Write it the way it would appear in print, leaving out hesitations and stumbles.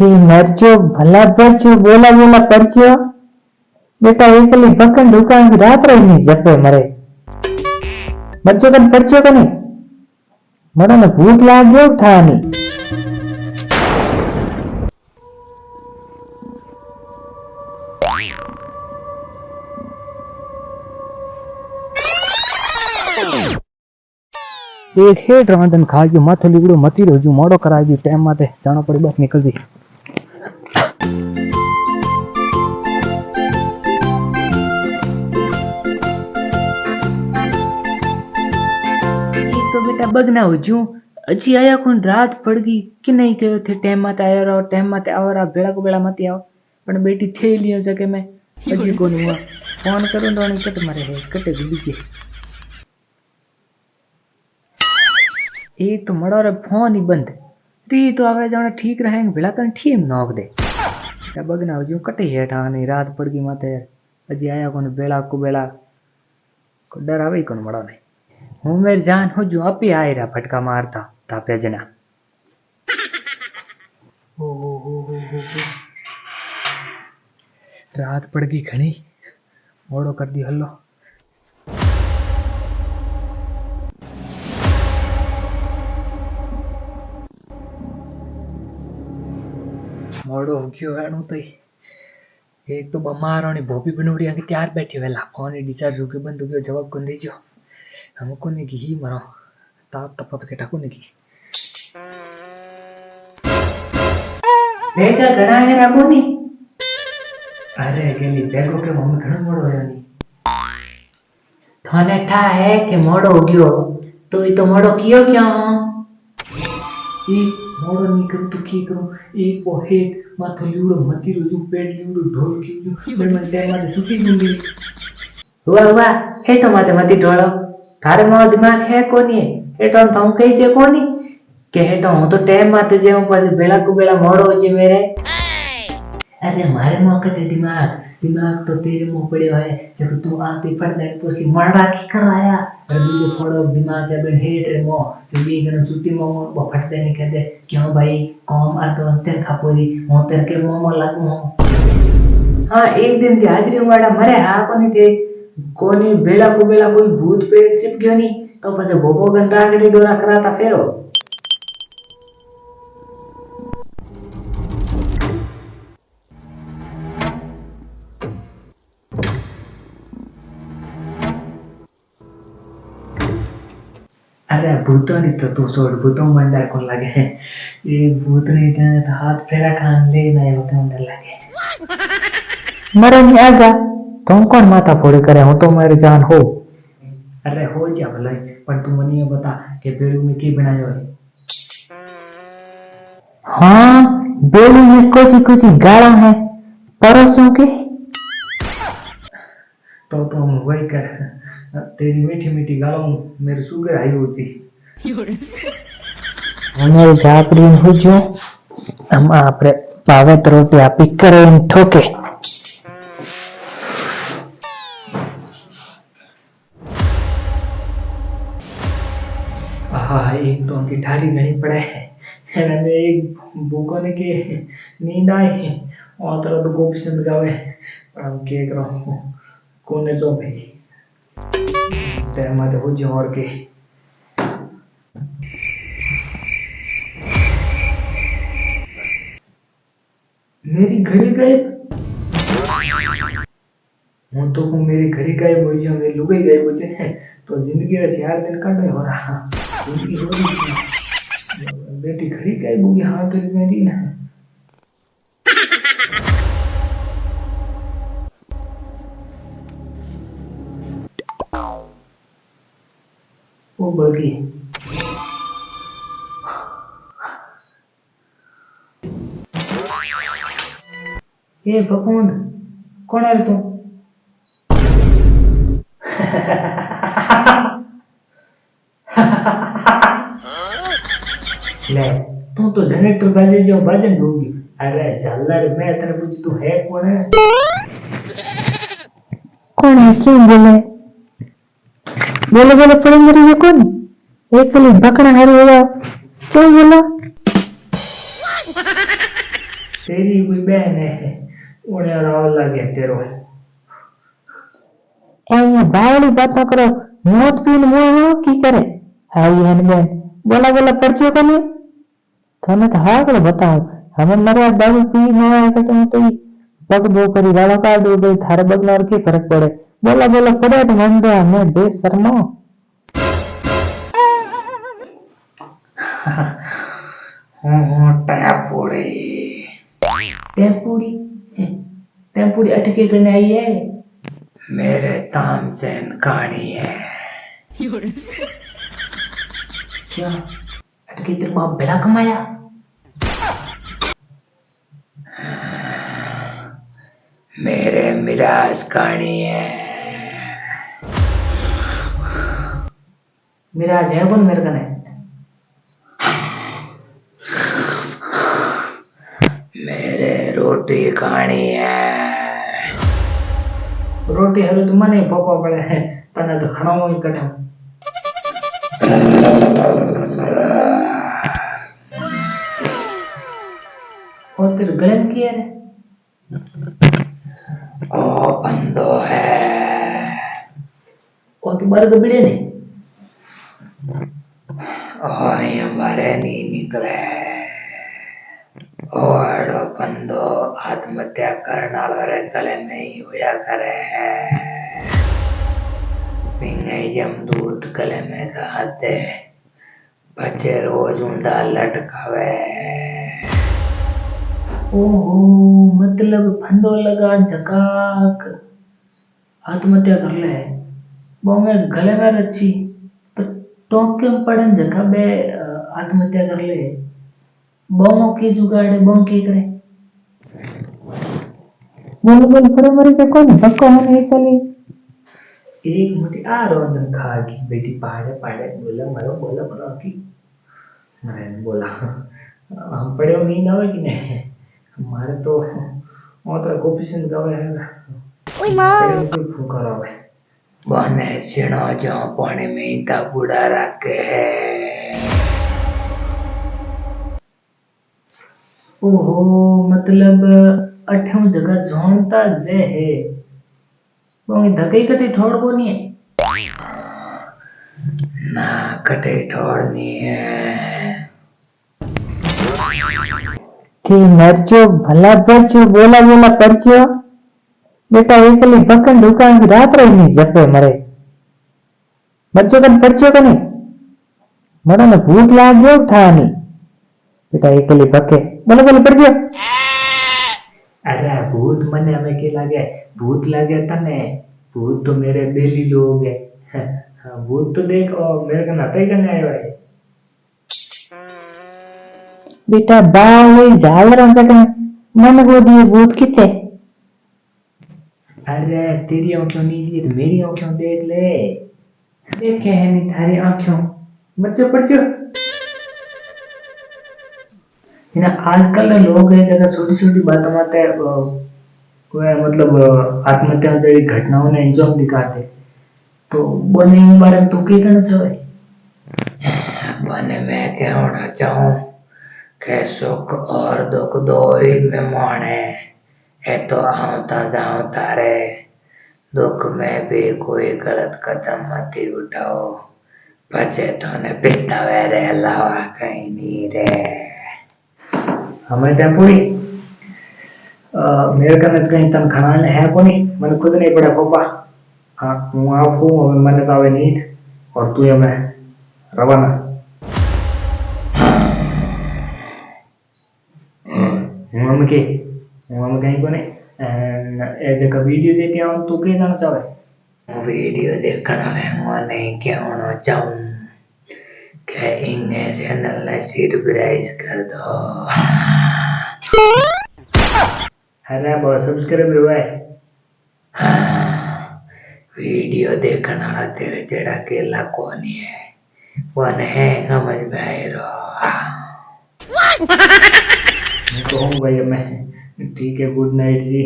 हे मरजो भला भरजो बोला बोला करजो बेटा एकली भकन दुकान की रात रही नहीं जपे मरे बच्चों कन परचो कने मरा ने भूत लाग गयो ठानी एक हेड रांधन खा गयो माथे लीगड़ो मती रोजू मोड़ो कराई दी टाइम माते जानो पड़ी बस निकल जी तो बेटा बगना हो जू अजी आया कौन रात पड़ गई कि नहीं कहो थे टाइम माते आया रहो टाइम माते आओ रा बेड़ा को बेड़ा मत आओ पण बेटी थे लियो जके मैं अजी कोन हुआ फोन करूं तो नहीं कट मारे है कटे बीजे एक तो मड़ो रे फोन ही बंद री तो आवे जाने ठीक रहेंगे बेड़ा कन ठीक नोक दे क्या बगना हो जू कटे है ठा नहीं रात पड़ गई माते अजी आया कौन बेड़ा को बेड़ा को डर आवे कौन मड़ो नहीं हूँ मेरी जान हो जू अपी आए रहा फटका मारता तापे जना हो। रात पड़ गई घनी मोड़ो कर दी हल्लो मोड़ो हो गयो है तो एक तो बमार होनी भोपी बनोड़ी आके तैयार बैठी वेला फोन डिस्चार्ज हो गयो बंद हो गयो जवाब कौन दीजियो हमको ने की ही मरो ताप तपत के टाको ने की बेटा घड़ा है राको नी अरे गेली बेगो के मम्मी घणो मोड़ो है नी थाने ठा है कि मोड़ो हो गयो तो ये तो मोड़ो कियो क्या ई मोड़ो नी कर तू की करो एक वो हेड माथो लीवड़ो मती रोजू पेट लीवड़ो ढोल की बे मन टाइम में सुती गुंडी हुआ हे तो माते मती ढोलो थारे मारो दिमाग है कोनी हेटो तो हम कही जे कोनी के हेटो हूं तो टाइम माते जे हूं पास बेला को बेला मोड़ो हो जे मेरे अरे मारे मौके ते दिमाग तो तेरे मुंह पड़े है जब तू आती पड़ दे पोसी मरड़ा की करवाया रबी जो फोड़ो दिमाग जब हेट रे मो सुबी गन सुती मो वो फट दे नहीं कहते क्यों भाई कौम आ तो अंतर खापोरी मो तेरे के मोमो लागू हां एक दिन की हाजिरी वाला मरे हा कोनी थे कोनी बेला को बेला कोई भूत पेट चिप गयो नी तो पछे भोपो गंडा के डोरा कराता फेरो अरे भूतों नहीं तो तू छोड़ भूतों मन डर कौन लगे ये भूत नहीं जाने तो हाथ फेरा खान ले नहीं होते मन डर लगे मरे नहीं आगा तुम कौन माथा फोड़ी करे हो तो मेरी जान हो अरे हो जा भला पर तू मनी ये बता कि बेलू में की बनायो है हाँ बेलू में कुछ गाड़ा है परसों के तो हम वही कर तेरी मीठी मीठी गालों मेरे शुगर आई होती हमारे जापड़ी हो जो हम आपरे पावत रोटी आपी करे ठोके हाँ एक तो उनकी ठारी नहीं पड़े है एक भूखो ने के नींद आई और तरह तो गोपी चंद गावे पर हम के करो कोने जो भाई टाइम आते हो जो और के मेरी घड़ी गए हूँ तो मेरी घड़ी गए बोझ मेरी लुगाई गए बोझे तो जिंदगी में 4 दिन का नहीं हो रहा जिंदगी हो रही बेटी घड़ी गए बोगी हाँ तो मेरी ना वो बगी ये भगवान कौन है तू ले तू तो जनरेटर बाजे जो बाजन होगी अरे झालर मैं तेरे पूछ तू है कौन है क्यों बोले बोले बोले पड़े मेरे ये कौन एक पुलिस बकरा हरी हो क्यों बोला तेरी कोई बहन है उन्हें राव लगे तेरो અહીંયા બાવળી વાતો કરો મોત પીને મોહ કી કરે હાઈ હન બેન બોલા બોલા પરચ્યો કને તને તો હાકડો બતાવું હવે મારા દારૂ પી મોવા કે તમે તો પગ બો કરી વાળો કાઢો ગઈ થારે બગનાર કે ફરક પડે બોલા બોલા પડે તો મંદા मैं बेशर्मो टेम्पुड़ी टेम्पुड़ी टेम्पुड़ी अटके करने आई है मेरे तामचैन कहानी है क्या अटके तेरे बाप बेला कमाया मेरे मिराज कहानी है मिराज है कौन मेरे कने मेरे रोटी खानी है रोटी हवे तो मने पोपा पड़े है तने तो खाना ही कटा और तेरे गले में क्या है ओ बंदो है और तुम्हारे तो बिड़े नहीं ओ ये हमारे नहीं निकले ओड़ो बंदो आत्महत्या करने वाले गले में ही होया करे पिंगे यमदूत गले में गाते बच्चे रोज ऊंधा लटकावे ओहो मतलब फंदो लगा झकाक आत्महत्या कर ले वो मैं गले में रची तो टोंक के पड़न जगह बे आत्महत्या कर ले बोमो की जुगाड़े बोम की करे बोल बोल पर मरी के कौन बक्को है चली एक मुट्ठी आ रोंदन खा की बेटी पहाड़े पहाड़े बोला मरो की मैंने बोला हम पढ़े हो नींद आवे कि नहीं हमारे तो मोटर कोफिशिएंट गावे है ओए मां कोई फूका रहा है बने सिणो जो पानी में इता बुड़ा रखे है ओहो मतलब अठम जगह जोनता जे है वो धके कटे ठोड़ को नहीं है ना कटे ठोड़ नहीं है कि मरचो भला परचो बोला बोला परचो बेटा एकली बकन दुकान की रात रही नहीं जपे मरे मरचो कन परचो कने मरो ने भूत लाग गयो ठानी बेटा एकली बके बोले बोले परचो अरे भूत मने हमें के लागे भूत लागे तने भूत तो मेरे बेली लोग है भूत तो देख और मेरे को नाते करने आए भाई बेटा बावली झालरा जगह मन को दिए भूत किथे अरे तेरी आंखों नीली है तो मेरी आंखों देख ले देखे है नहीं थारी आंखों बच्चों पढ़ो ना आजकल लोग है जगह छोटी छोटी बातों में मतलब आत्महत्या जैसी घटनाओं ने अंजाम दिखाते तो बने इन बारे में तो क्या कहना चाहे बने मैं कहना चाहूँ के सुख और दुख दो ही में माने है तो आवता जाता रे दुख में भी कोई गलत कदम मत उठाओ बचे तो ने पितावे रे लावा कहीं नहीं रे हमें टेम्पुड़ी मेरे कने कहीं तन खाना है को नहीं मन खुद नहीं पड़ा पापा हाँ हूँ आपू मैंने तो आवे नींद और तू ये मैं रवाना हम कहीं को नहीं एज का वीडियो देते हैं तू क्या कहना चाहे वीडियो देखने वाले नहीं कहना चाहूँ कि इन्हें चैनल ने सब्सक्राइब कर दो अरे बहुत सब्सक्राइब हुआ है वीडियो देखने वाला तेरे जेड़ा केला कौन है वन है समझ में आए रहो कहूँ भाई मैं ठीक है गुड नाइट जी